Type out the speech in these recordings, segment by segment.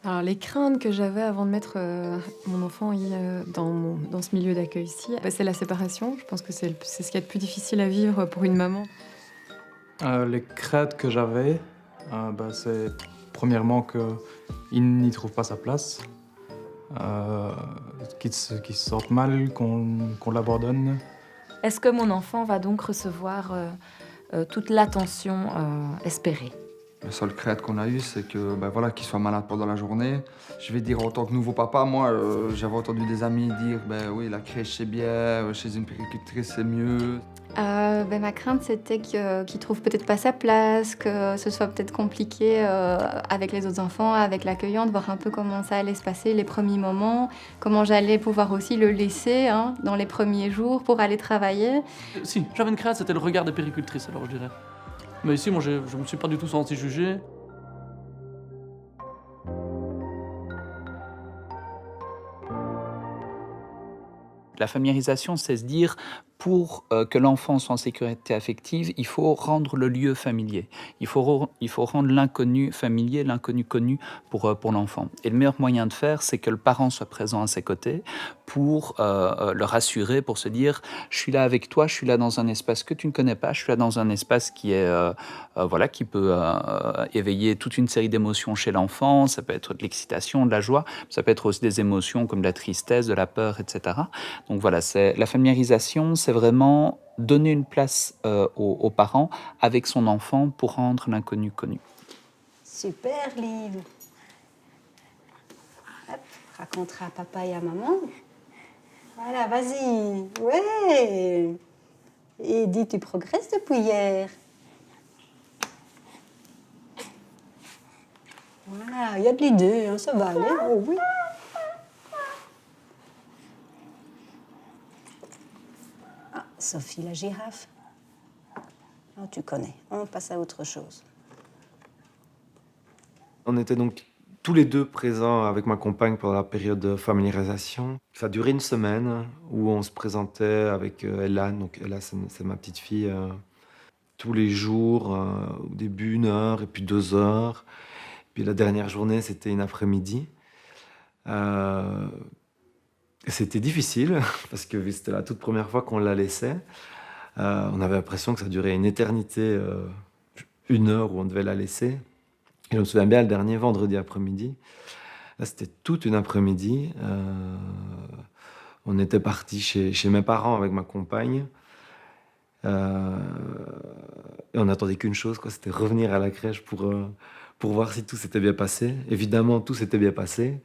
Alors les craintes que j'avais avant de mettre, mon enfant dans ce milieu d'accueil-ci, c'est la séparation. Je pense que c'est ce qu'il y a de plus difficile à vivre pour une maman. Les craintes que j'avais, c'est premièrement qu'il n'y trouve pas sa place, euh, qu'il se sente mal, qu'on l'abandonne. Est-ce que mon enfant va donc recevoir toute l'attention espérée? La seule crainte qu'on a eue, c'est que, voilà, qu'il soit malade pendant la journée. Je vais dire, en tant que nouveau papa, moi, j'avais entendu des amis dire, oui, la crèche c'est bien, chez une puéricultrice c'est mieux. Ma crainte, c'était qu'il trouve peut-être pas sa place, que ce soit peut-être compliqué avec les autres enfants, avec l'accueillante, voir un peu comment ça allait se passer les premiers moments, comment j'allais pouvoir aussi le laisser dans les premiers jours pour aller travailler. Si, j'avais une crainte, c'était le regard des puéricultrices, alors je dirais. Mais ici, moi, je me suis pas du tout senti jugé. La familiarisation, c'est se dire, pour que l'enfant soit en sécurité affective, il faut rendre le lieu familier. Il faut rendre l'inconnu familier, l'inconnu connu pour l'enfant. Et le meilleur moyen de faire, c'est que le parent soit présent à ses côtés pour le rassurer, pour se dire, je suis là avec toi, je suis là dans un espace que tu ne connais pas, je suis là dans un espace qui est, qui peut éveiller toute une série d'émotions chez l'enfant. Ça peut être de l'excitation, de la joie, ça peut être aussi des émotions comme de la tristesse, de la peur, etc. Donc voilà, la familiarisation, c'est vraiment donner une place aux parents avec son enfant pour rendre l'inconnu connu. Super, Lille. Hop, racontera à papa et à maman. Voilà, vas-y. Ouais. Et dis, tu progresses depuis hier. Voilà, il y a de l'idée, hein, ça va aller. Oh oui. Sophie la girafe. Oh, tu connais. On passe à autre chose. On était donc tous les deux présents avec ma compagne pendant la période de familiarisation. Ça a duré une semaine où on se présentait avec Ella. Donc Ella, c'est ma petite fille. Tous les jours, au début 1 heure et puis 2 heures. Puis la dernière journée, c'était une après-midi. C'était difficile parce que c'était la toute première fois qu'on la laissait. On avait l'impression que ça durait une éternité, 1 heure où on devait la laisser. Et je me souviens bien, le dernier vendredi après-midi, là c'était toute une après-midi. On était partis chez mes parents avec ma compagne. Et on n'attendait qu'une chose, quoi, c'était revenir à la crèche pour voir si tout s'était bien passé. Évidemment, tout s'était bien passé.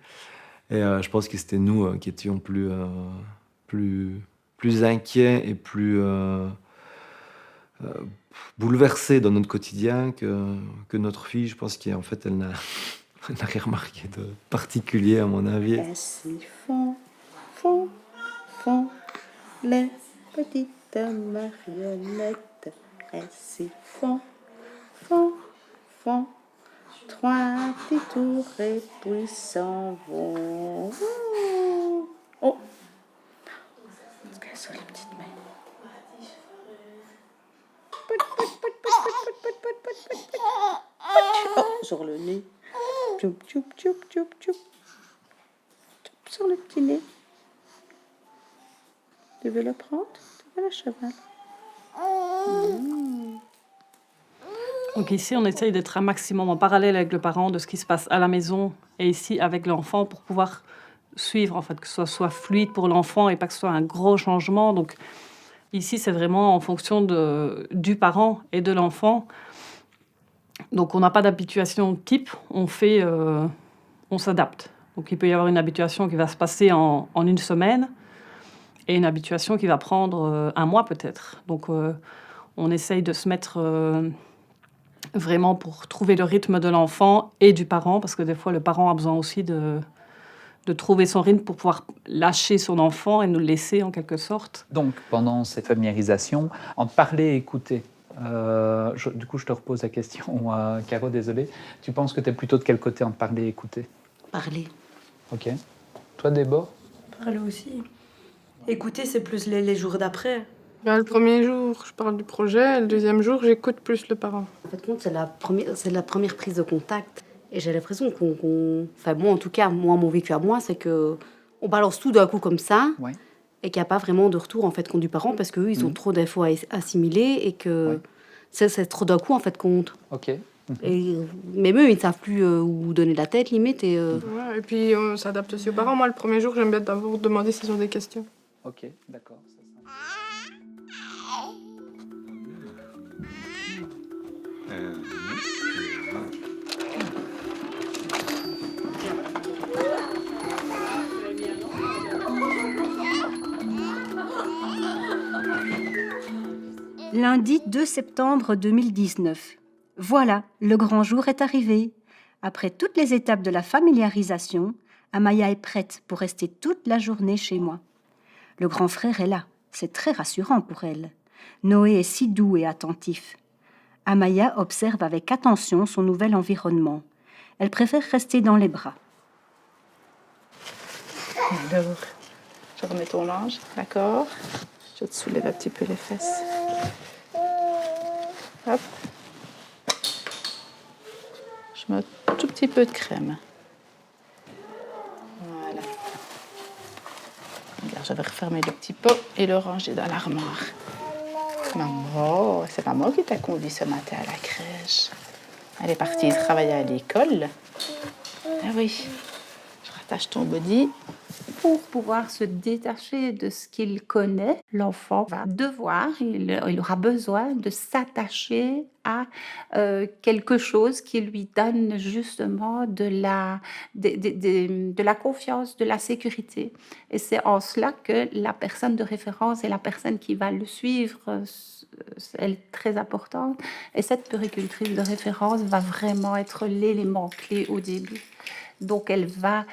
Et je pense que c'était nous qui étions plus inquiets et plus bouleversés dans notre quotidien que notre fille. Je pense qu'en fait, elle n'a rien remarqué de particulier, à mon avis. Ainsi font les petites marionnettes. Ainsi font 3 petits tours et puis s'en vont. Oh! Quelles sont les petites mains? Oh, sur le nez. Tchoup, tchoup, tchoup, tchoup, tchoup. Tchoup, sur le petit nez. Tu veux le prendre? Tu veux le cheval? Donc ici, on essaye d'être un maximum en parallèle avec le parent de ce qui se passe à la maison et ici avec l'enfant pour pouvoir suivre, en fait, que ce soit fluide pour l'enfant et pas que ce soit un gros changement. Donc ici, c'est vraiment en fonction du parent et de l'enfant. Donc on n'a pas d'habituation type, on s'adapte. Donc il peut y avoir une habituation qui va se passer en une semaine et une habituation qui va prendre 1 mois peut-être. Donc on essaye de se mettre vraiment pour trouver le rythme de l'enfant et du parent, parce que des fois le parent a besoin aussi de trouver son rythme pour pouvoir lâcher son enfant et nous le laisser en quelque sorte. Donc pendant cette familiarisation, entre parler et écouter, du coup je te repose la question, Caro, désolé, tu penses que tu es plutôt de quel côté entre parler et écouter? Parler. Ok. Toi, Débord? Parler aussi. Écouter, c'est plus les jours d'après. Le premier jour, je parle du projet. Le deuxième jour, j'écoute plus le parent. En fait, c'est la première prise de contact. Et j'ai l'impression enfin moi en tout cas, mon vécu à moi, c'est que on balance tout d'un coup comme ça, Ouais. et qu'il n'y a pas vraiment de retour en fait compte du parent parce qu'eux ils ont trop d'infos à assimiler et que c'est trop d'un coup en fait compte. Ok. Et même eux ils ne savent plus où donner la tête limite et Ouais, et puis on s'adapte aussi aux parents. Moi, le premier jour, j'aime bien d'abord demander s'ils ont des questions. Ok, d'accord. Lundi 2 septembre 2019. Voilà, le grand jour est arrivé. Après toutes les étapes de la familiarisation, Amaya est prête pour rester toute la journée chez moi. Le grand frère est là, c'est très rassurant pour elle. Noé est si doux et attentif. Amaya observe avec attention son nouvel environnement. Elle préfère rester dans les bras. Alors, je remets ton linge, d'accord? Je te soulève un petit peu les fesses. Hop. Je mets un tout petit peu de crème. Voilà. Regarde, je vais refermer le petit pot et le ranger dans l'armoire. Maman, c'est maman qui t'a conduit ce matin à la crèche. Elle est partie travailler à l'école. Ah oui. Je rattache ton body. Pour pouvoir se détacher de ce qu'il connaît, l'enfant va devoir, il aura besoin de s'attacher à quelque chose qui lui donne justement de la confiance, de la sécurité. Et c'est en cela que la personne de référence et la personne qui va le suivre, elle est très importante. Et cette puéricultrice de référence va vraiment être l'élément clé au début. Donc, elle va,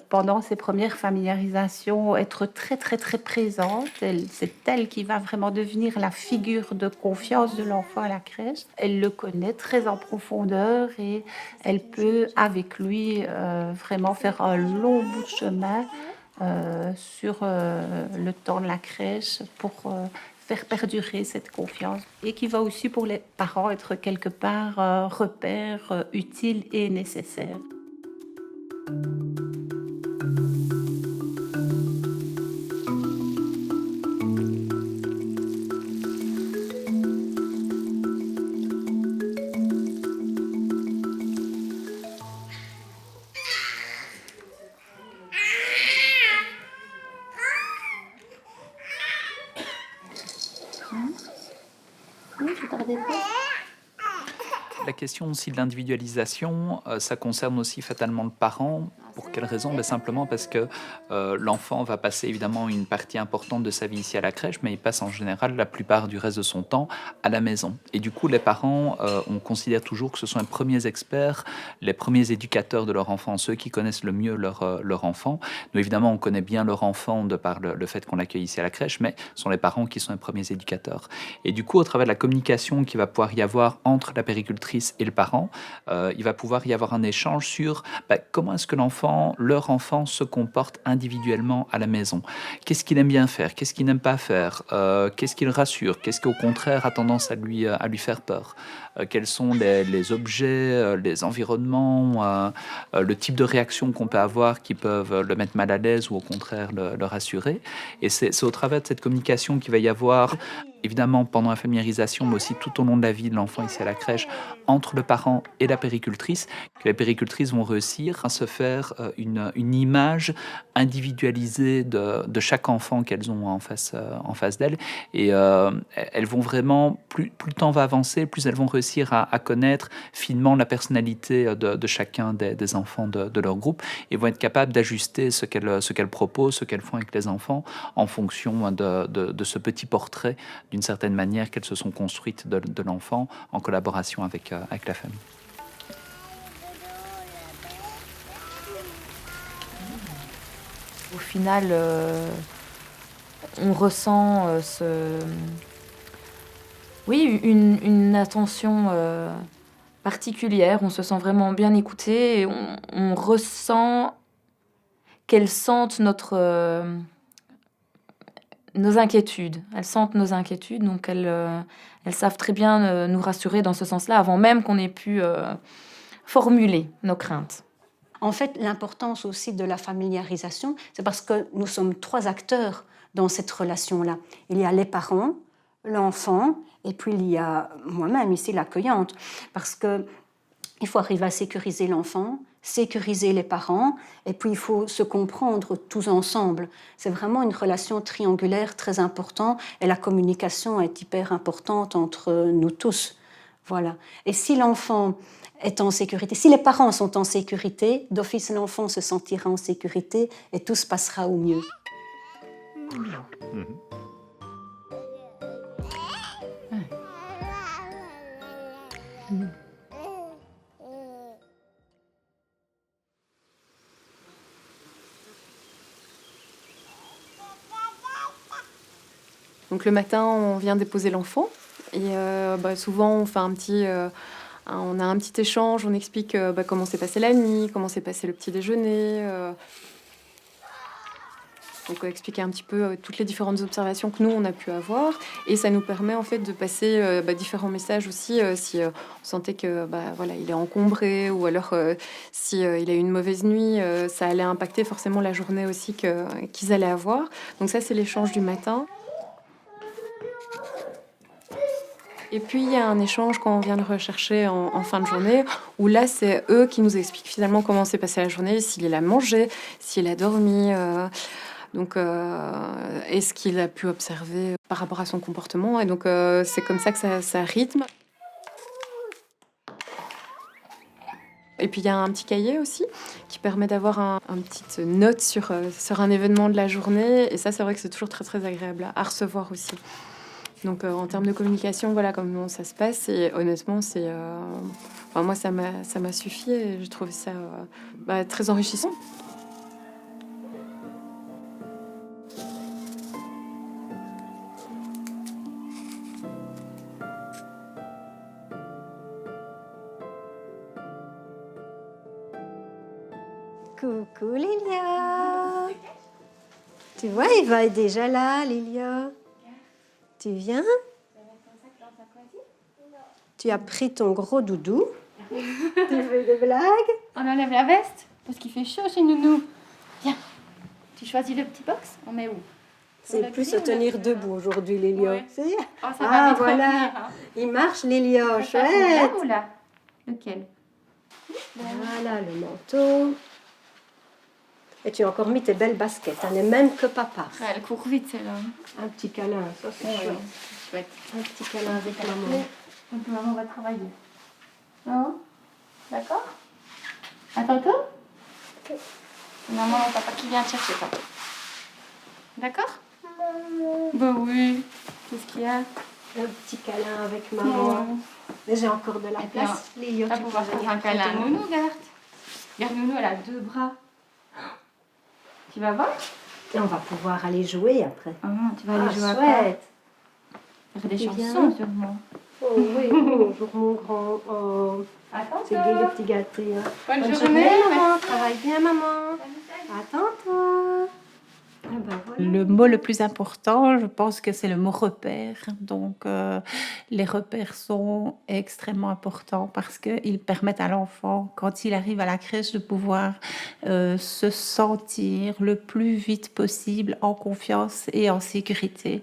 pendant ses premières familiarisations, être très, très, très présente. C'est elle qui va vraiment devenir la figure de confiance de l'enfant à la crèche. Elle le connaît très en profondeur et elle peut, avec lui, vraiment faire un long bout de chemin sur le temps de la crèche pour faire perdurer cette confiance. Et qui va aussi, pour les parents, être quelque part un repère utile et nécessaire. La question aussi de l'individualisation, ça concerne aussi fatalement le parent. Pour quelle raison? Simplement parce que l'enfant va passer évidemment une partie importante de sa vie ici à la crèche, mais il passe en général la plupart du reste de son temps à la maison. Et du coup, les parents, on considère toujours que ce sont les premiers experts, les premiers éducateurs de leur enfant, ceux qui connaissent le mieux leur enfant. Nous, évidemment, on connaît bien leur enfant de par le fait qu'on l'accueille ici à la crèche, mais ce sont les parents qui sont les premiers éducateurs. Et du coup, au travers de la communication qu'il va pouvoir y avoir entre la puéricultrice et le parent, il va pouvoir y avoir un échange sur comment est-ce que leur enfant se comporte individuellement à la maison. Qu'est-ce qu'il aime bien faire? Qu'est-ce qu'il n'aime pas faire? Qu'est-ce qu'il rassure? Qu'est-ce qui, au contraire, a tendance à lui faire peur? Quels sont les objets, les environnements, le type de réaction qu'on peut avoir qui peuvent le mettre mal à l'aise ou, au contraire, le rassurer. Et c'est au travers de cette communication qu'il va y avoir, évidemment, pendant la familiarisation, mais aussi tout au long de la vie de l'enfant ici à la crèche, entre le parent et la puéricultrice, que les puéricultrices vont réussir à se faire une image individualisée de chaque enfant qu'elles ont en face d'elles. Et elles vont vraiment, plus le temps va avancer, plus elles vont réussir à connaître finement la personnalité de chacun des enfants de leur groupe et vont être capables d'ajuster ce qu'elles proposent, ce qu'elles font avec les enfants en fonction de ce petit portrait, d'une certaine manière, qu'elles se sont construites de l'enfant en collaboration avec la famille. Au final, on ressent une attention particulière. On se sent vraiment bien écouté et on ressent qu'elles sentent nos inquiétudes. Elles sentent nos inquiétudes, donc elles savent très bien nous rassurer dans ce sens-là, avant même qu'on ait pu formuler nos craintes. En fait, l'importance aussi de la familiarisation, c'est parce que nous sommes 3 acteurs dans cette relation-là. Il y a les parents, l'enfant, et puis il y a moi-même ici, l'accueillante. Parce qu'il faut arriver à sécuriser l'enfant, sécuriser les parents, et puis il faut se comprendre tous ensemble. C'est vraiment une relation triangulaire très importante, et la communication est hyper importante entre nous tous. Voilà. Et si l'enfant est en sécurité, si les parents sont en sécurité, d'office l'enfant se sentira en sécurité et tout se passera au mieux. Donc le matin, on vient déposer l'enfant et souvent on fait on a un petit échange, on explique comment s'est passée la nuit, comment s'est passé le petit déjeuner. Donc expliquer un petit peu toutes les différentes observations que nous on a pu avoir, et ça nous permet en fait de passer différents messages aussi si on sentait que il est encombré, ou alors si il a eu une mauvaise nuit, ça allait impacter forcément la journée aussi qu'ils allaient avoir. Donc ça, c'est l'échange du matin. Et puis il y a un échange quand on vient le rechercher en fin de journée, où là c'est eux qui nous expliquent finalement comment s'est passée la journée, s'il a mangé, s'il a dormi, et ce qu'il a pu observer par rapport à son comportement. Et donc c'est comme ça que ça rythme. Et puis il y a un petit cahier aussi qui permet d'avoir une petite note sur un événement de la journée. Et ça, c'est vrai que c'est toujours très très agréable à recevoir aussi. Donc en termes de communication, voilà comment ça se passe. Et honnêtement, moi ça m'a suffi, et je trouve ça très enrichissant. Coucou Lilia. Tu vois, Eva est déjà là, Lilia. Tu viens? Tu as pris ton gros doudou. Tu fais des blagues? On enlève la veste parce qu'il fait chaud chez Nounou. Viens, tu choisis le petit box, on met où? C'est plus se tenir debout aujourd'hui, Lilia. Ouais. C'est... Oh, ça va vite voilà. revenir, hein. Il marche, Lilia. Tu préfères celui-là Chouette. ou là? Lequel? Voilà le manteau. Et tu as encore mis tes belles baskets, les mêmes que papa. Ouais, elle court vite, celle-là. Un petit câlin, ça c'est chouette. Chouette. Un petit câlin avec maman. Donc maman va travailler. Non? D'accord? À tantôt? Okay. Maman et papa qui vient te chercher, papa. D'accord? Bah oui. Qu'est-ce qu'il y a? Un petit câlin avec maman. Mais j'ai encore de la place. Lilia, tu vas faire un câlin à Nounou, regarde. Regarde, Nounou, elle a 2 bras. Tu vas voir? Et on va pouvoir aller jouer après. Ah, tu vas aller jouer après. Faire des chansons, sûrement. Oh oui, bonjour mon grand. Oh. C'est gai le petit gâté. Hein. Bonne journée, maman. Travaille bien, maman. Attends-toi. Ah ben voilà. Le mot le plus important, je pense que c'est le mot repère. Donc, les repères sont extrêmement importants parce qu'ils permettent à l'enfant, quand il arrive à la crèche, de pouvoir se sentir le plus vite possible en confiance et en sécurité.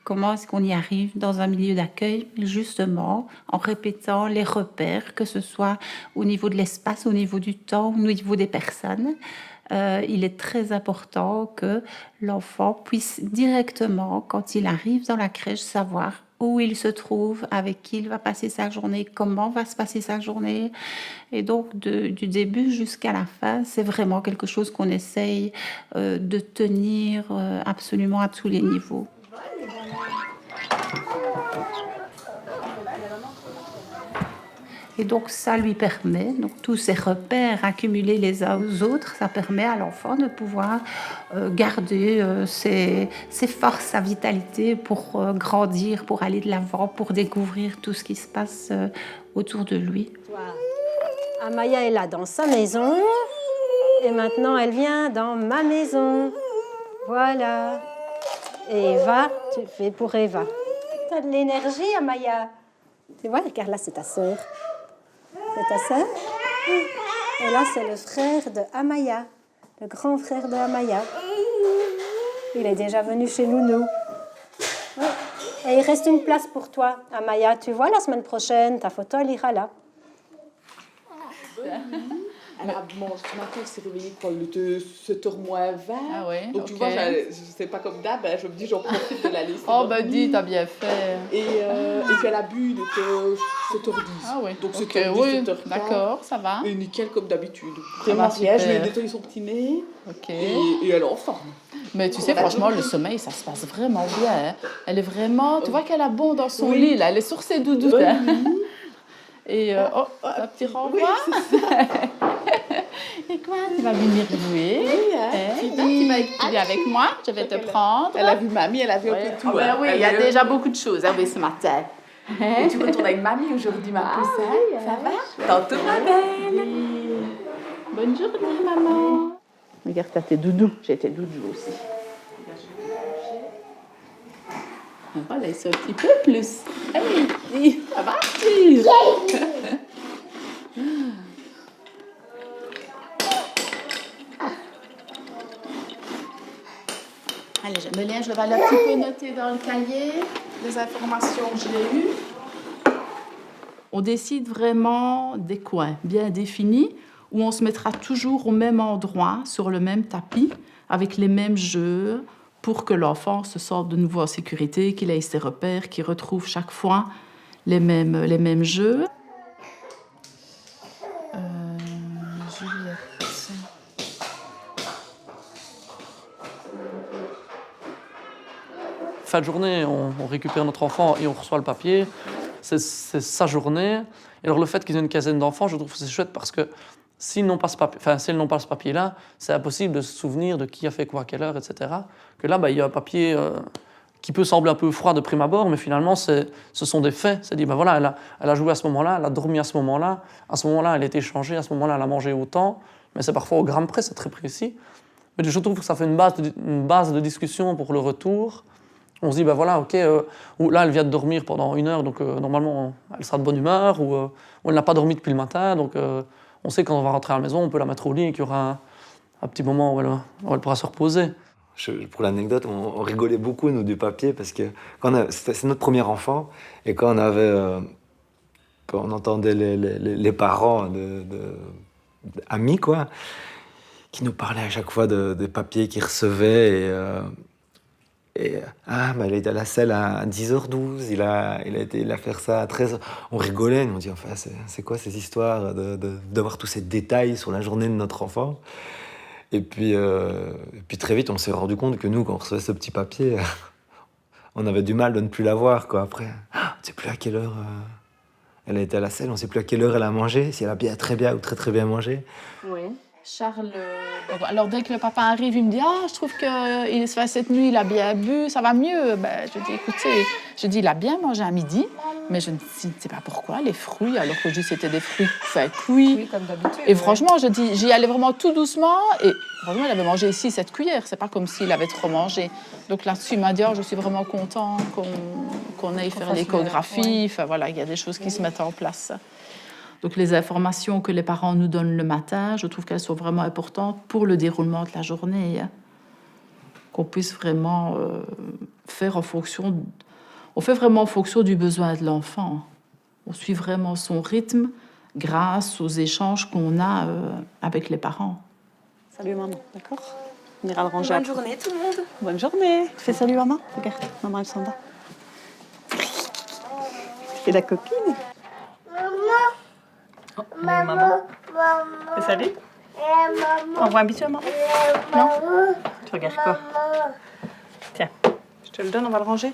Comment est-ce qu'on y arrive dans un milieu d'accueil? Justement, en répétant les repères, que ce soit au niveau de l'espace, au niveau du temps, au niveau des personnes. Il est très important que l'enfant puisse directement, quand il arrive dans la crèche, savoir où il se trouve, avec qui il va passer sa journée, comment va se passer sa journée. Et donc, du début jusqu'à la fin, c'est vraiment quelque chose qu'on essaye de tenir absolument à tous les niveaux. Et donc ça lui permet, donc tous ces repères accumulés les uns aux autres, ça permet à l'enfant de pouvoir garder ses forces, sa vitalité pour grandir, pour aller de l'avant, pour découvrir tout ce qui se passe autour de lui. Amaya est là dans sa maison et maintenant elle vient dans ma maison. Voilà. Et Eva, tu fais pour Eva. Tu as de l'énergie, Amaya. Tu vois, car là c'est ta sœur. C'est ta sœur? Et là, c'est le frère de Amaya, le grand frère de Amaya. Il est déjà venu chez Nounou. Ouais. Et il reste une place pour toi, Amaya. Tu vois, la semaine prochaine, ta photo, elle ira là. Elle a mangé ce matin, elle s'est réveillée quand il était 7h moins 20. Ah ouais, donc tu vois, c'est pas comme d'hab, je me dis j'en profite de la laisser. Oh bah dis, t'as bien fait. Et puis elle a bu, il était 7h10. Ah oui, donc ok, 7h10, oui, 7h15. D'accord, ça va. Et nickel comme d'habitude. Ça va, Vraiment rien, je lui ai super. nettoyé son petit nez. Ok. Et elle est en forme. Mais tu sais, On a franchement, joué. le sommeil, ça se passe vraiment bien. Hein. Elle est vraiment... Tu vois qu'elle a bon dans son Oui. lit, là. Elle est sur ses doudous. Oui. Hein. Et oh, un petit renvoi. Oui, c'est ça. Et quoi, tu vas venir jouer? Oui, hein. Tu viens avec moi, je vais te prendre. Elle a vu mamie, elle a vu un peu tout. Oh, ben hein. oui, il y a déjà beaucoup de choses hein, oui, ce matin. Et tu retournes avec mamie aujourd'hui, ma pousse, hein? Ça va? Tantôt, ma belle. Bonne journée, maman. Regarde, t'as tes doudous. J'ai tes doudous aussi. Voilà, ils sont un petit peu plus. Hey, ça va, Arthur? Allez, je me lève, je vais aller un petit peu noter dans le cahier les informations que j'ai eues. On décide vraiment des coins bien définis où on se mettra toujours au même endroit, sur le même tapis, avec les mêmes jeux, pour que l'enfant se sente de nouveau en sécurité, qu'il ait ses repères, qu'il retrouve chaque fois les mêmes jeux. Juliette. Fin de journée, on récupère notre enfant et on reçoit le papier. C'est sa journée. Et alors le fait qu'ils aient une quinzaine d'enfants, je trouve que c'est chouette parce que s'ils n'ont pas ce papier-là, c'est impossible de se souvenir de qui a fait quoi à quelle heure, etc. Que là, il y a un papier qui peut sembler un peu froid de prime abord, mais finalement, ce sont des faits. C'est-à-dire, voilà, elle a joué à ce moment-là, elle a dormi à ce moment-là, elle a été changée, à ce moment-là, elle a mangé autant. Mais c'est parfois au gramme près, c'est très précis. Mais je trouve que ça fait une base de discussion pour le retour. On se dit, ok, là, elle vient de dormir pendant 1 heure, donc normalement, elle sera de bonne humeur, ou elle n'a pas dormi depuis le matin, donc on sait quand on va rentrer à la maison, on peut la mettre au lit et qu'il y aura un petit moment où elle pourra se reposer. Pour l'anecdote, on rigolait beaucoup, nous, du papier, parce que c'est notre premier enfant, et quand on entendait les parents amis, quoi, qui nous parlaient à chaque fois des papiers qu'ils recevaient, elle était à la selle à 10h12, il a fait ça à 13h. On rigolait, on dit, enfin, c'est quoi ces histoires d'avoir tous ces détails sur la journée de notre enfant? Et puis très vite, on s'est rendu compte que nous, quand on recevait ce petit papier, on avait du mal de ne plus la voir, quoi. Après, on ne sait plus à quelle heure elle a été à la selle, on ne sait plus à quelle heure elle a mangé, si elle a très bien ou très très bien mangé. Oui. Charles, alors dès que le papa arrive, il me dit « Ah, je trouve que cette nuit, il a bien bu, ça va mieux. » Je dis « Écoutez, il a bien mangé à midi, mais je ne sais pas pourquoi, les fruits, alors que je dis c'était des fruits cuits. Oui, comme d'habitude. Et franchement, j'y allais vraiment tout doucement, et franchement, il avait mangé 6-7 cuillères, c'est pas comme s'il avait trop mangé. Donc là-dessus, il m'a dit « Oh, je suis vraiment content qu'on aille faire l'échographie. » Enfin voilà, il y a des choses qui se mettent en place. Donc les informations que les parents nous donnent le matin, je trouve qu'elles sont vraiment importantes pour le déroulement de la journée. Qu'on puisse vraiment faire en fonction... On fait vraiment en fonction du besoin de l'enfant. On suit vraiment son rythme grâce aux échanges qu'on a avec les parents. Salut maman, d'accord? On ira le ranger Bonne après. journée tout le monde. Bonne journée. Fais salut maman. Regarde, maman elle s'en va. C'est la copine. Oh, maman. Fais salut. Envoie un bisou à maman. Non? Tu regardes quoi? Tiens, je te le donne, on va le ranger.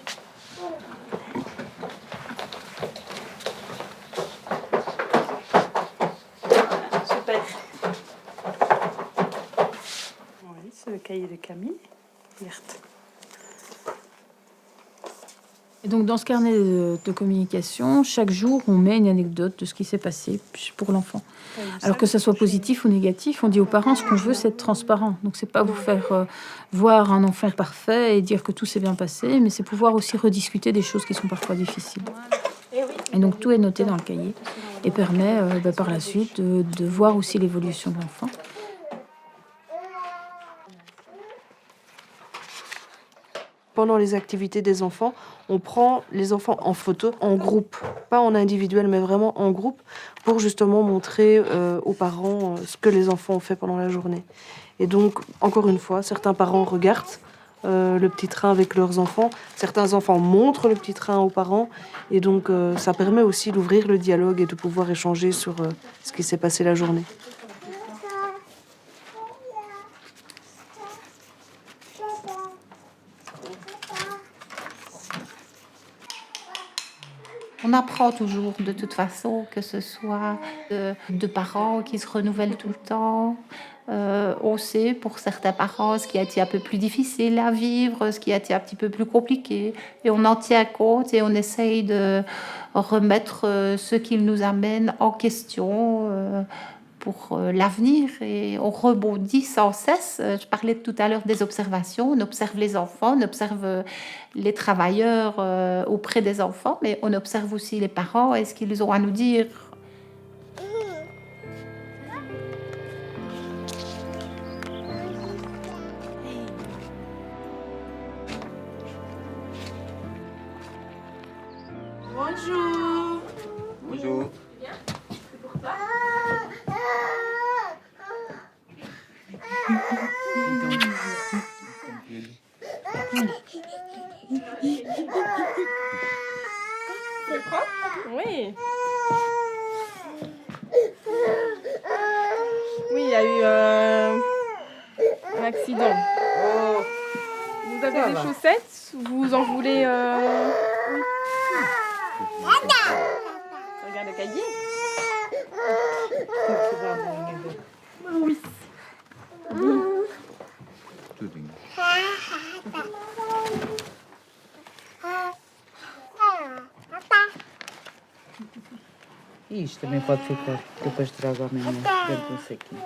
Super. Oui, c'est le cahier de Camille. Regarde. Et donc dans ce carnet de communication, chaque jour, on met une anecdote de ce qui s'est passé pour l'enfant. Alors que ça soit positif ou négatif, on dit aux parents ce qu'on veut, c'est être transparent. Donc c'est pas vous faire voir un enfant parfait et dire que tout s'est bien passé, mais c'est pouvoir aussi rediscuter des choses qui sont parfois difficiles. Et donc tout est noté dans le cahier. et permet par la suite de voir aussi l'évolution de l'enfant. Pendant les activités des enfants, on prend les enfants en photo, en groupe, pas en individuel, mais vraiment en groupe, pour justement montrer aux parents ce que les enfants ont fait pendant la journée. Et donc, encore une fois, certains parents regardent le petit train avec leurs enfants, certains enfants montrent le petit train aux parents, et donc ça permet aussi d'ouvrir le dialogue et de pouvoir échanger sur ce qui s'est passé la journée. On apprend toujours de toute façon, que ce soit de parents qui se renouvellent tout le temps. On sait pour certains parents ce qui a été un peu plus difficile à vivre, ce qui a été un petit peu plus compliqué. Et on en tient compte et on essaye de remettre ce qu'ils nous amènent en question pour l'avenir. Et on rebondit sans cesse. Je parlais tout à l'heure des observations. On observe les enfants, on observe les travailleurs auprès des enfants, mais on observe aussi les parents et ce qu'ils ont à nous dire. Bonjour. Bonjour. C'est propre? Oui. Oui, il y a eu un accident. Vous avez des chaussettes? Vous en voulez Regarde le cahier. Oui. Isto também pode ficar, depois trago amanhã dentro do saquinho.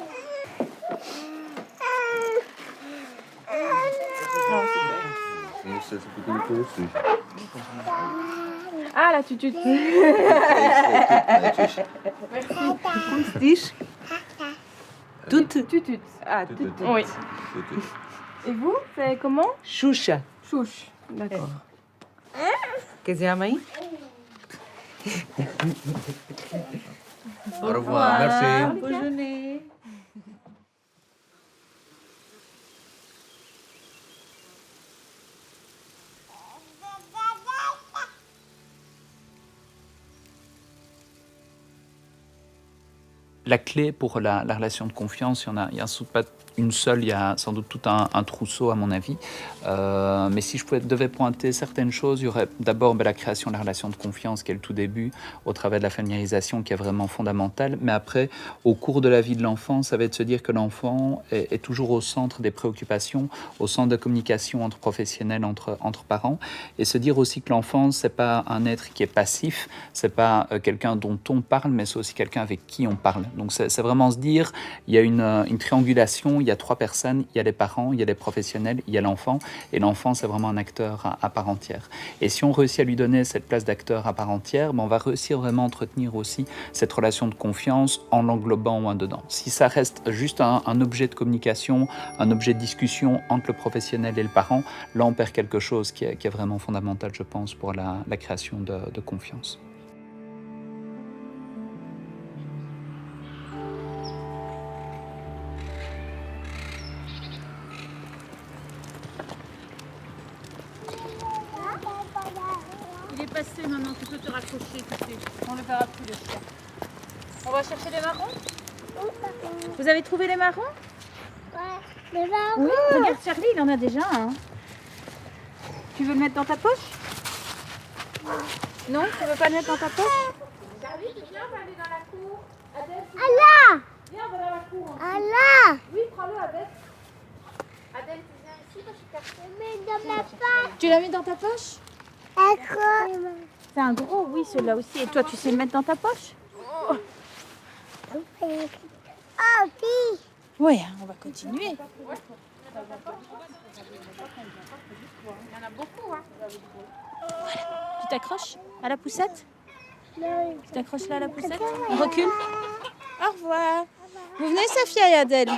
Não sei se fica no curso. Ah, la tutute. Merci. Como se diz? Tute. Tutute. Ah, tute. Oui. Et vous, c'est comment? Xuxa. Chouche. D'accord. Quer dizer, a mãe? Au revoir, merci. Bonne journée. La clé pour la relation de confiance, il y a sans doute pas une seule, il y a sans doute tout un trousseau à mon avis. Mais si je devais pointer certaines choses, il y aurait d'abord la création de la relation de confiance qui est le tout début, au travers de la familiarisation qui est vraiment fondamentale. Mais après, au cours de la vie de l'enfant, ça va être de se dire que l'enfant est toujours au centre des préoccupations, au centre de communication entre professionnels, entre parents. Et se dire aussi que l'enfant, c'est pas un être qui est passif, c'est pas quelqu'un dont on parle, mais c'est aussi quelqu'un avec qui on parle. Donc c'est vraiment se dire, il y a une triangulation, il y a trois personnes, il y a les parents, il y a les professionnels, il y a l'enfant, et l'enfant c'est vraiment un acteur à part entière. Et si on réussit à lui donner cette place d'acteur à part entière, on va réussir vraiment à entretenir aussi cette relation de confiance en l'englobant en dedans. Si ça reste juste un objet de communication, un objet de discussion entre le professionnel et le parent, là on perd quelque chose qui est vraiment fondamental, je pense, pour la création de confiance. Il est passé maintenant, tu peux te raccrocher, tu sais. On le verra plus le chien. On va chercher les marrons? Vous avez trouvé les marrons? Les marrons. Oui, regarde Charlie, il en a déjà un. Tu veux le mettre dans ta poche? Non, tu veux pas le mettre dans ta poche? Charlie, viens, on va aller dans la cour. Allah! Viens, on va dans la cour. Allah! Oui, prends-le, Adèle. Adèle, tu viens ici parce que tu mets dans ma poche. Tu l'as mis dans ta poche? D'accord. C'est un gros, oui, celui-là aussi. Et toi, tu sais le mettre dans ta poche? Oh, oui. Oui, on va continuer. Il y en a beaucoup, hein. Tu t'accroches à la poussette? Tu t'accroches là à la poussette. On recule. Au revoir. Vous venez, Safia et Adèle?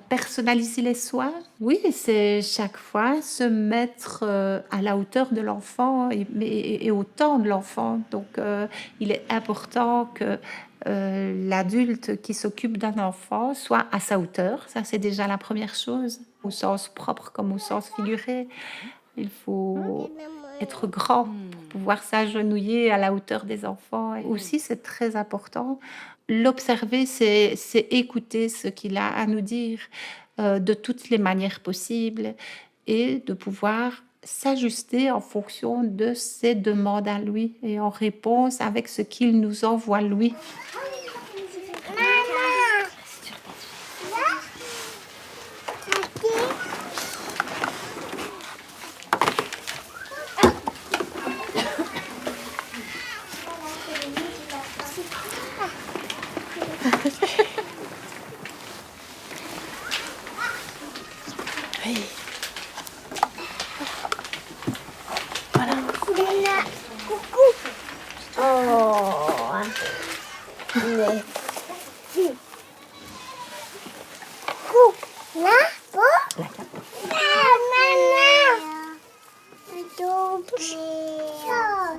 Personnaliser les soins, oui, c'est chaque fois se mettre à la hauteur de l'enfant et au temps de l'enfant. Donc, il est important que l'adulte qui s'occupe d'un enfant soit à sa hauteur. Ça, c'est déjà la première chose, au sens propre comme au sens figuré. Il faut être grand pour pouvoir s'agenouiller à la hauteur des enfants. Et aussi, c'est très important. L'observer, c'est écouter ce qu'il a à nous dire de toutes les manières possibles et de pouvoir s'ajuster en fonction de ses demandes à lui et en réponse avec ce qu'il nous envoie lui.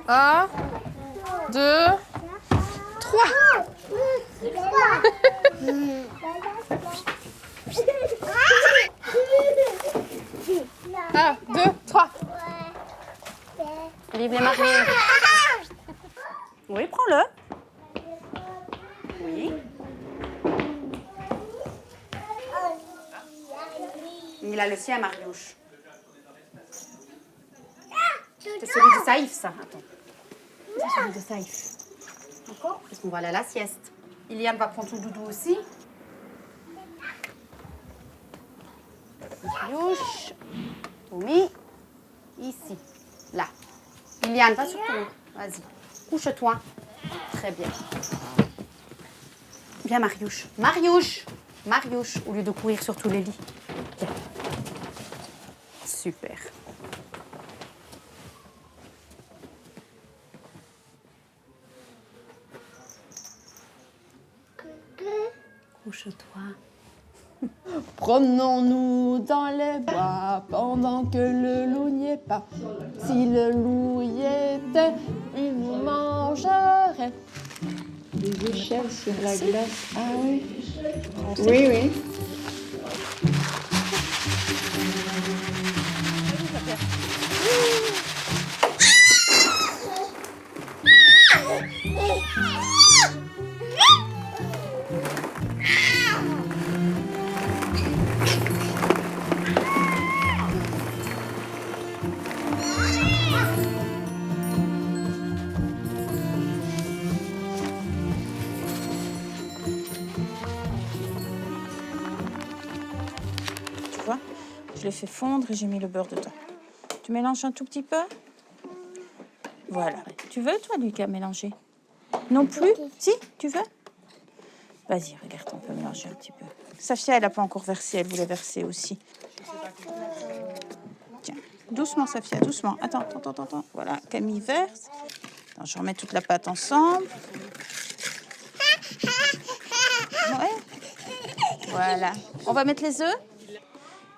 Un, deux, trois. Un, deux, trois. Vive les mariés. Oui, prends-le. Oui. Il a le sien, Mariouche. C'est celui de Saïf, ça. Attends. C'est celui de Saïf. D'accord? Parce qu'on va aller à la sieste. Iliane va prendre son doudou aussi. Mariouche. Tommy. Ici. Là. Iliane, va sur ton lit. Vas-y. Couche-toi. Très bien. Bien, Mariouche. Mariouche. Mariouche, au lieu de courir sur tous les lits. Bien. Super. Couche-toi. Promenons-nous dans les bois pendant que le loup n'y est pas. Si le loup y était, il nous mangerait. Des échelles sur la glace. Ah oui. Oui, oui. Tu vois, je l'ai fait fondre et j'ai mis le beurre dedans. Tu mélanges un tout petit peu. Voilà. Tu veux, toi, Lucas, mélanger? Non plus? Si, tu veux? Vas-y, regarde, on peut mélanger un petit peu. Safia, elle n'a pas encore versé, elle voulait verser aussi. Tiens, doucement, Safia, doucement. Attends. Voilà, Camille verse. Attends, je remets toute la pâte ensemble. Ouais. Voilà. On va mettre les œufs. Il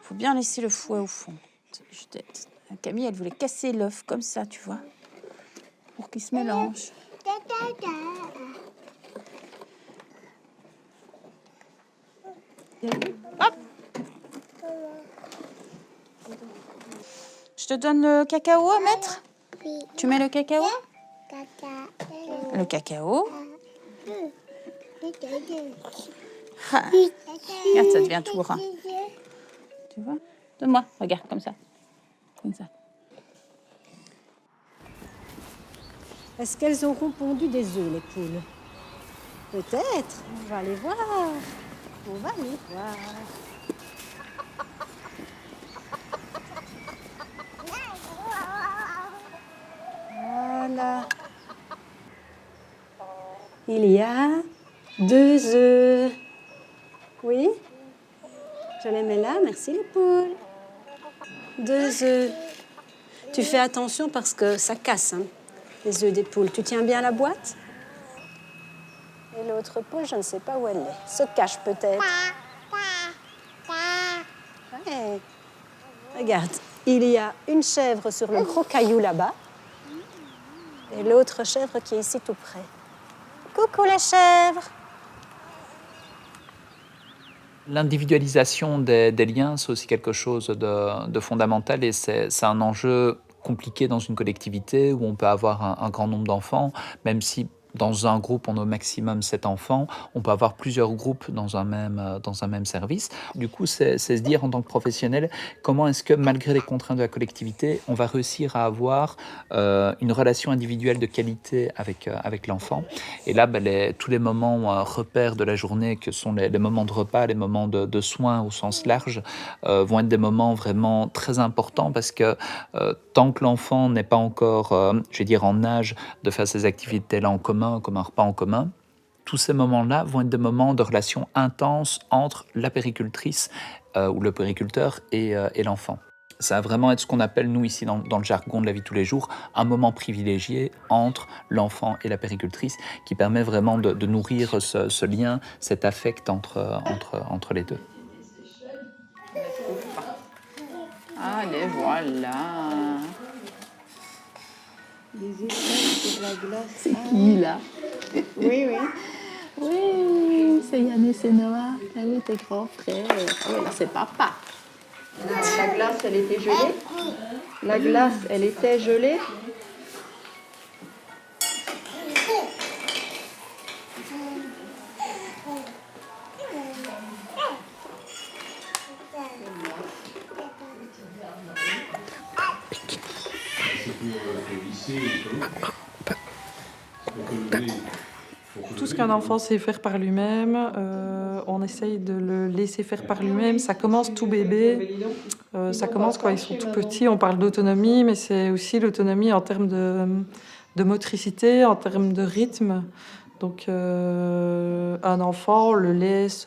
faut bien laisser le fouet au fond. Camille, elle voulait casser l'œuf comme ça, tu vois, pour qu'il se mélange. Hop. Je te donne le cacao à mettre? Oui. Tu mets le cacao? Le cacao. Ah. Regarde, ça devient tout rond. Tu vois? Donne-moi, regarde, comme ça. Comme ça. Est-ce qu'elles auront pondu des œufs, les poules? Peut-être. On va aller voir. On va aller voir. Voilà. Il y a 2 œufs. Oui? Je les mets là. Merci, les poules. 2 œufs. Tu fais attention parce que ça casse, hein, les œufs des poules. Tu tiens bien la boîte? Et l'autre poule, je ne sais pas où elle est. Se cache peut-être. Ouais. Regarde, il y a une chèvre sur le gros caillou là-bas et l'autre chèvre qui est ici tout près. Coucou les chèvres! L'individualisation des liens, c'est aussi quelque chose de fondamental et c'est un enjeu compliqué dans une collectivité où on peut avoir un grand nombre d'enfants, même si dans un groupe, on a au maximum 7 enfants. On peut avoir plusieurs groupes dans un même service. Du coup, c'est se dire en tant que professionnel, comment est-ce que malgré les contraintes de la collectivité, on va réussir à avoir une relation individuelle de qualité avec l'enfant. Et là, tous les moments repères de la journée, que sont les moments de repas, les moments de soins au sens large, vont être des moments vraiment très importants parce que tant que l'enfant n'est pas encore, en âge de faire ces activités-là en commun, comme un repas en commun, tous ces moments-là vont être des moments de relation intense entre la péricultrice ou le périculteur et l'enfant. Ça va vraiment être ce qu'on appelle, nous, ici, dans le jargon de la vie de tous les jours, un moment privilégié entre l'enfant et la péricultrice qui permet vraiment de nourrir ce lien, cet affect entre les deux. Allez, voilà. Des étoiles sur la glace. C'est qui, là? Oui, oui. Oui, c'est Yann et c'est Noah. Ah oui, tes grands frères. Ah oui, là, c'est papa. La glace, elle était gelée. La glace, elle était gelée. Tout ce qu'un enfant sait faire par lui-même, on essaye de le laisser faire par lui-même. Ça commence tout bébé, ça commence quand ils sont tout petits. On parle d'autonomie, mais c'est aussi l'autonomie en termes de motricité, en termes de rythme. Donc un enfant, on le laisse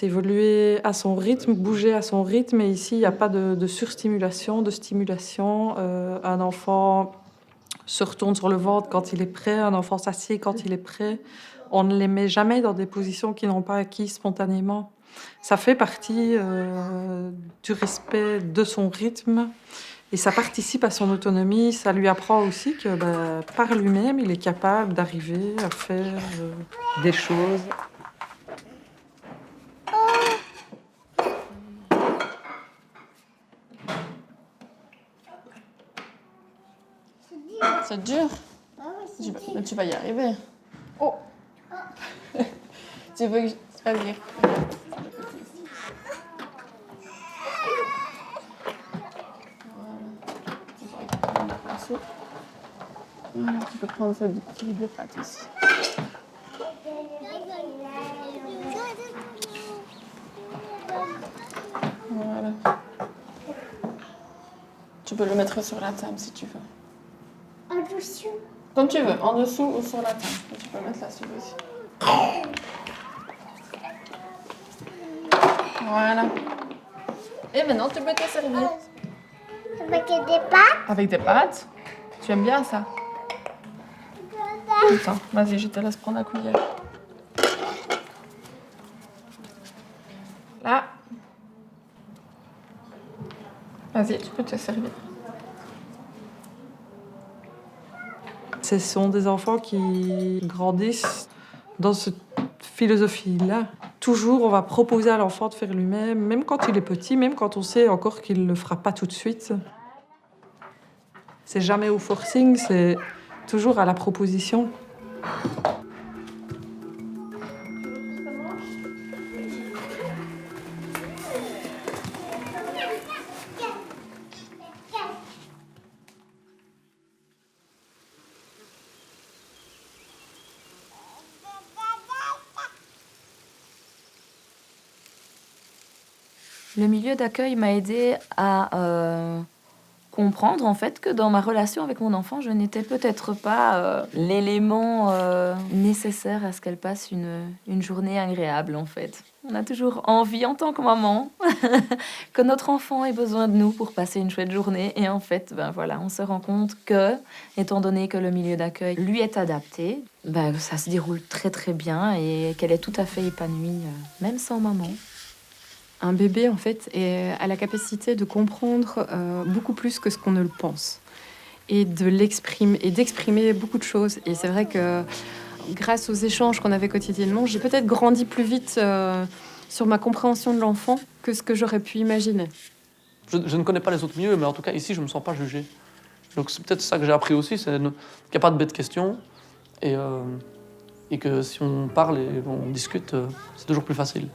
évoluer à son rythme, bouger à son rythme. Et ici, il n'y a pas de surstimulation, de stimulation. Un enfant se retourne sur le ventre quand il est prêt, un enfant s'assied quand il est prêt. On ne les met jamais dans des positions qu'ils n'ont pas acquises spontanément. Ça fait partie du respect de son rythme et ça participe à son autonomie. Ça lui apprend aussi que par lui-même, il est capable d'arriver à faire des choses. C'est dur. Mais tu vas y arriver. Oh. Tu veux que je... Vas-y. Voilà. Tu peux prendre ce petit bout de pâte ici. Voilà. Tu peux le mettre sur la table si tu veux. En dessous. Comme tu veux, en dessous ou sur la table. Tu peux mettre là-dessus aussi. Voilà. Et maintenant, tu peux te servir. Avec des pâtes? Avec des pâtes? Tu aimes bien ça? Attends, vas-y, je te laisse prendre la cuillère. Là. Vas-y, tu peux te servir. Ce sont des enfants qui grandissent dans cette philosophie-là. Toujours, on va proposer à l'enfant de faire lui-même, même quand il est petit, même quand on sait encore qu'il ne le fera pas tout de suite. C'est jamais au forcing, c'est toujours à la proposition. Le milieu d'accueil m'a aidé à comprendre en fait que dans ma relation avec mon enfant, je n'étais peut-être pas l'élément nécessaire à ce qu'elle passe une journée agréable en fait. On a toujours envie en tant que maman que notre enfant ait besoin de nous pour passer une chouette journée. Et en fait, ben voilà, on se rend compte que, étant donné que le milieu d'accueil lui est adapté, ben, ça se déroule très très bien et qu'elle est tout à fait épanouie, même sans maman. Un bébé, en fait, a la capacité de comprendre beaucoup plus que ce qu'on ne le pense. Et d'exprimer beaucoup de choses. Et c'est vrai que grâce aux échanges qu'on avait quotidiennement, j'ai peut-être grandi plus vite sur ma compréhension de l'enfant que ce que j'aurais pu imaginer. Je ne connais pas les autres milieux, mais en tout cas, ici, je ne me sens pas jugée. Donc c'est peut-être ça que j'ai appris aussi, c'est qu'il n'y a pas de bête question. Et que si on parle et on discute, c'est toujours plus facile.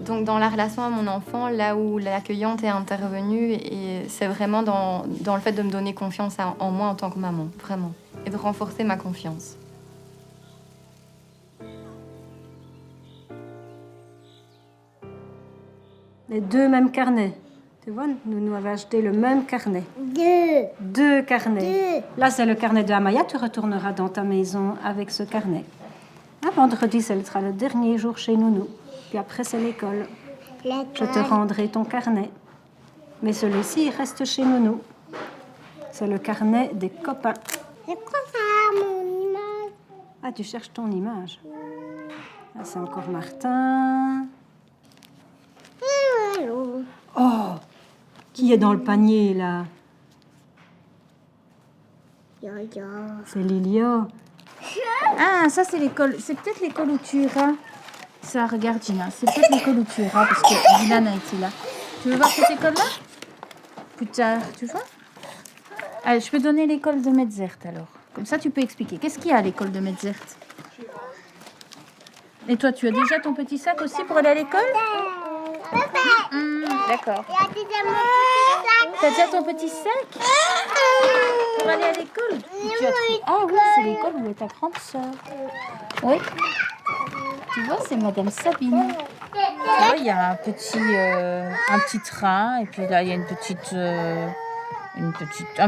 Donc dans la relation à mon enfant, là où l'accueillante est intervenue, et c'est vraiment dans le fait de me donner confiance en moi en tant que maman, vraiment, et de renforcer ma confiance. Les deux mêmes carnets. Tu vois, nous avons acheté le même carnet. Deux carnets. Là, c'est le carnet de Amaya. Tu retourneras dans ta maison avec ce carnet. Ah, vendredi, ce sera le dernier jour chez Nounou. Puis après, c'est l'école. Je te rendrai ton carnet. Mais celui-ci, il reste chez Nounou. C'est le carnet des copains. C'est quoi ça, mon image? Ah, tu cherches ton image. Là, c'est encore Martin. Oh, qui est dans le panier, là? C'est Lilia. Ah, ça, c'est l'école. C'est peut-être l'école où tu iras. Ça, regarde, Gina. C'est peut-être l'école où tu iras, parce que Dylan a été là. Tu veux voir cette école-là? Plus tard, tu vois? Allez, je peux donner l'école de Metzert, alors. Comme ça, tu peux expliquer. Qu'est-ce qu'il y a à l'école de Metzert? Et toi, tu as déjà ton petit sac aussi pour aller à l'école? D'accord. T'as déjà ton petit sac pour aller à l'école? Ah oui, c'est l'école où est ta grande sœur. Oui. Tu vois, c'est Madame Sabine. Tu vois, il y a un petit train, et puis là, il y a un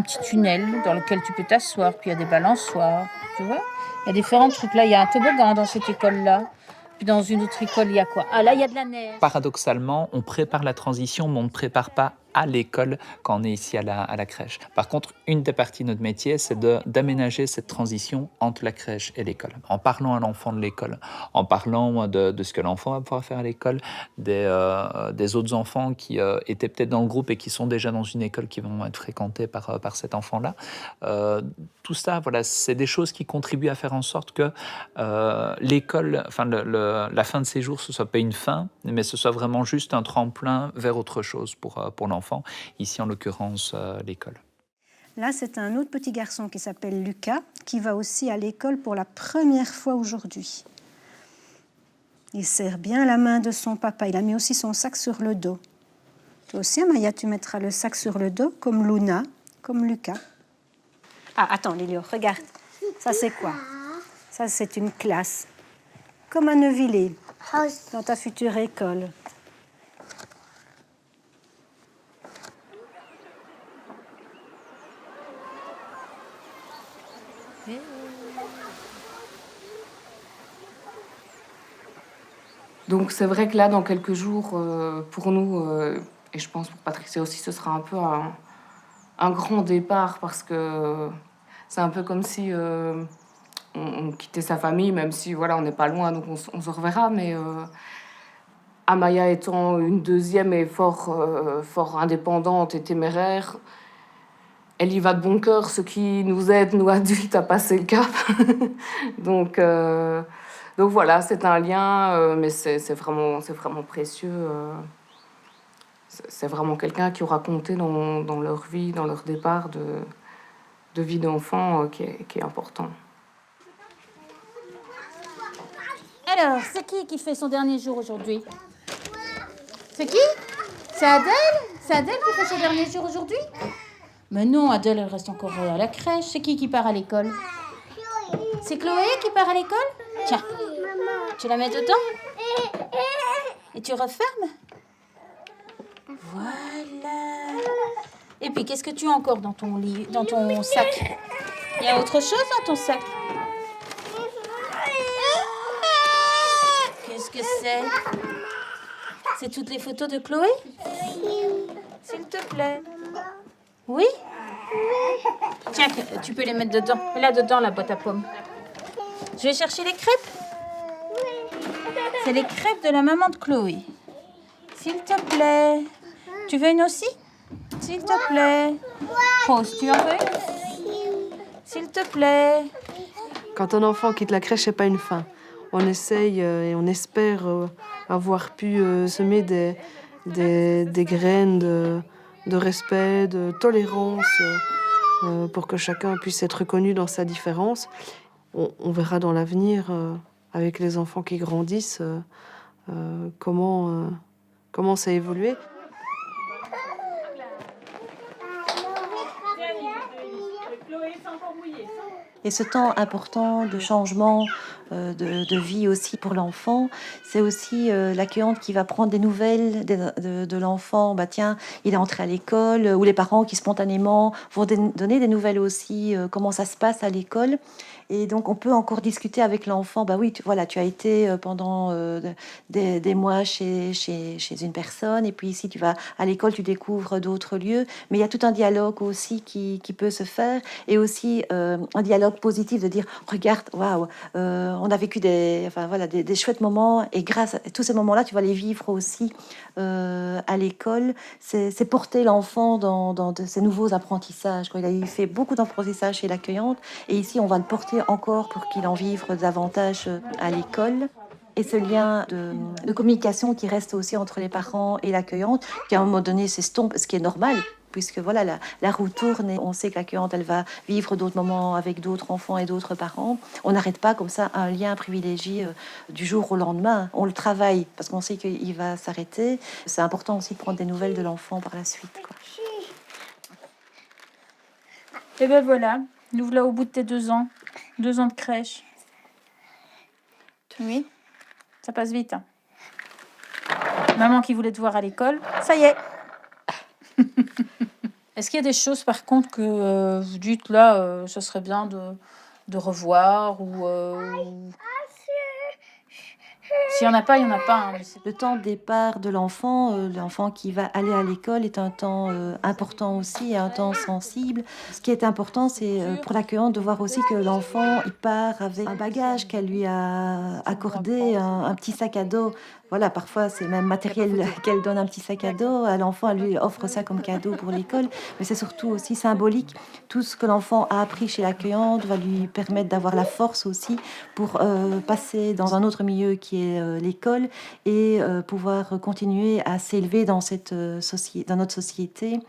petit tunnel dans lequel tu peux t'asseoir, puis il y a des balançoires, tu vois. Il y a différents trucs. Là, il y a un toboggan dans cette école-là. Puis dans une autre école, il y a quoi? Ah, là, il y a de la neige. Paradoxalement, on prépare la transition, mais on ne prépare pas à l'école quand on est ici à la crèche. Par contre, une des parties de notre métier, c'est d'aménager cette transition entre la crèche et l'école. En parlant à l'enfant de l'école, en parlant de ce que l'enfant va pouvoir faire à l'école, des autres enfants qui étaient peut-être dans le groupe et qui sont déjà dans une école qui vont être fréquentées par cet enfant-là. Tout ça, voilà, c'est des choses qui contribuent à faire en sorte que l'école, enfin la fin de ses jours, ce ne soit pas une fin, mais ce soit vraiment juste un tremplin vers autre chose pour l'enfant. Ici, en l'occurrence, l'école. Là, c'est un autre petit garçon qui s'appelle Lucas, qui va aussi à l'école pour la première fois aujourd'hui. Il serre bien la main de son papa. Il a mis aussi son sac sur le dos. Toi aussi, Amaya, tu mettras le sac sur le dos, comme Luna, comme Lucas. Ah, attends, Lilio, regarde. Ça, c'est quoi? Ça, c'est une classe. Comme à Neuvillers, dans ta future école. Donc c'est vrai que là, dans quelques jours, pour nous, et je pense pour Patricia aussi, ce sera un peu un grand départ parce que c'est un peu comme si on quittait sa famille, même si voilà, on n'est pas loin, donc on se reverra. Mais Amaya étant une deuxième et fort indépendante et téméraire, elle y va de bon cœur, ce qui nous aide, nous adultes, à passer le cap. Donc voilà, c'est un lien, mais c'est vraiment précieux. C'est vraiment quelqu'un qui aura compté dans leur vie, dans leur départ de vie d'enfant, qui est important. Alors, c'est qui fait son dernier jour aujourd'hui? C'est qui? C'est Adèle? C'est Adèle qui fait son dernier jour aujourd'hui? Mais non, Adèle, elle reste encore à la crèche. C'est qui part à l'école? C'est Chloé qui part à l'école? Tiens, tu la mets dedans? Et tu refermes? Voilà. Et puis, qu'est-ce que tu as encore dans ton lit, dans ton sac? Il y a autre chose dans ton sac? Qu'est-ce que c'est? C'est toutes les photos de Chloé? S'il te plaît. Oui? Tiens, tu peux les mettre dedans. Là-dedans, la boîte à pommes. Je vais chercher les crêpes. C'est les crêpes de la maman de Chloé. S'il te plaît. Tu veux une aussi? S'il te plaît. Rose, tu en veux une? S'il te plaît. Quand un enfant quitte la crèche, c'est pas une fin. On essaye et on espère avoir pu semer des graines de respect, de tolérance, pour que chacun puisse être reconnu dans sa différence. On verra dans l'avenir, avec les enfants qui grandissent, comment ça a évolué. Et ce temps important de changement de vie aussi pour l'enfant, c'est aussi l'accueillante qui va prendre des nouvelles de l'enfant. Bah tiens, il est entré à l'école, ou les parents qui spontanément vont donner des nouvelles aussi, comment ça se passe à l'école. Et donc, on peut encore discuter avec l'enfant. Bah oui, tu as été pendant des mois chez une personne. Et puis, ici, tu vas à l'école, tu découvres d'autres lieux. Mais il y a tout un dialogue aussi qui peut se faire. Et aussi, un dialogue positif de dire, regarde, waouh, on a vécu des chouettes moments. Et grâce à tous ces moments-là, tu vas les vivre aussi à l'école. C'est porter l'enfant dans ces nouveaux apprentissages. Il a fait beaucoup d'apprentissages chez l'accueillante. Et ici, on va le porter encore pour qu'il en vive davantage à l'école. Et ce lien de communication qui reste aussi entre les parents et l'accueillante, qui à un moment donné s'estompe, ce qui est normal, puisque voilà, la roue tourne et on sait que l'accueillante, elle va vivre d'autres moments avec d'autres enfants et d'autres parents. On n'arrête pas comme ça un lien privilégié du jour au lendemain. On le travaille parce qu'on sait qu'il va s'arrêter. C'est important aussi de prendre des nouvelles de l'enfant par la suite, quoi. Et ben voilà, nous voilà au bout de tes 2 ans. 2 ans de crèche. Oui, ça passe vite. Hein. Maman qui voulait te voir à l'école, ça y est. Est-ce qu'il y a des choses par contre que vous dites là, ce serait bien de revoir ou s'il n'y en a pas, il n'y en a pas. Hein. Le temps de départ de l'enfant, l'enfant qui va aller à l'école est un temps important aussi, et un temps sensible. Ce qui est important, c'est pour l'accueillante de voir aussi que l'enfant il part avec un bagage qu'elle lui a accordé, un petit sac à dos. Voilà, parfois c'est même matériel qu'elle donne un petit sac à dos à l'enfant, elle lui offre ça comme cadeau pour l'école, mais c'est surtout aussi symbolique. Tout ce que l'enfant a appris chez l'accueillante va lui permettre d'avoir la force aussi pour passer dans un autre milieu qui est l'école et pouvoir continuer à s'élever dans dans notre société.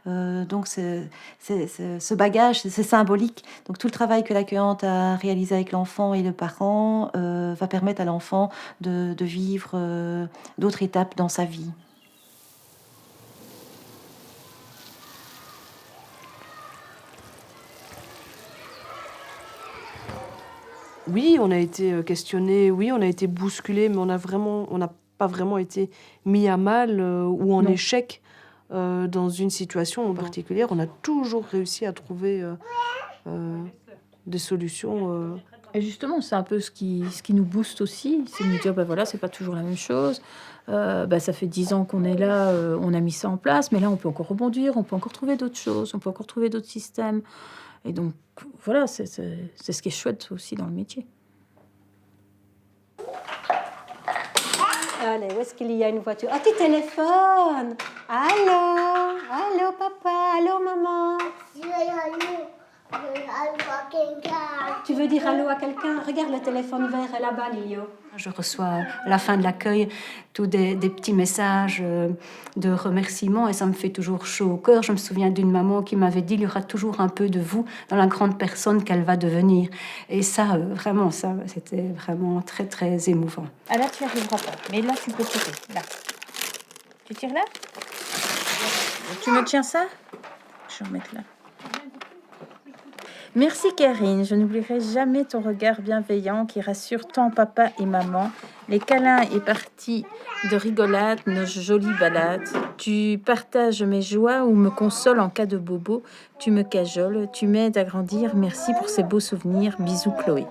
Donc ce bagage, c'est symbolique. Donc tout le travail que l'accueillante a réalisé avec l'enfant et le parent va permettre à l'enfant de vivre d'autres étapes dans sa vie. Oui, on a été questionné, oui, on a été bousculé, mais on n'a pas vraiment été mis à mal ou en échec dans une situation en particulier. On a toujours réussi à trouver des solutions. Et justement, c'est un peu ce qui nous booste aussi, c'est de nous dire, voilà, c'est pas toujours la même chose. Ça fait 10 ans qu'on est là, on a mis ça en place, mais là, on peut encore rebondir, on peut encore trouver d'autres choses, on peut encore trouver d'autres systèmes. Et donc, voilà, c'est ce qui est chouette aussi dans le métier. Allez, où est-ce qu'il y a une voiture? Ah, tu téléphones! Allô? Allô, papa? Allô, maman? Tu veux dire allô à quelqu'un? Regarde le téléphone vert là-bas, Lilio. Je reçois à la fin de l'accueil tous des petits messages de remerciements et ça me fait toujours chaud au cœur. Je me souviens d'une maman qui m'avait dit il y aura toujours un peu de vous dans la grande personne qu'elle va devenir. Et ça, vraiment, ça, c'était vraiment très, très émouvant. Ah là, tu n'y arriveras pas. Mais là, tu peux tirer. Là. Tu tires là? Tu me tiens ça? Je vais remettre là. Merci Karine, je n'oublierai jamais ton regard bienveillant qui rassure tant papa et maman. Les câlins et parties de rigolade, nos jolies balades. Tu partages mes joies ou me consoles en cas de bobo. Tu me cajoles, tu m'aides à grandir. Merci pour ces beaux souvenirs. Bisous Chloé.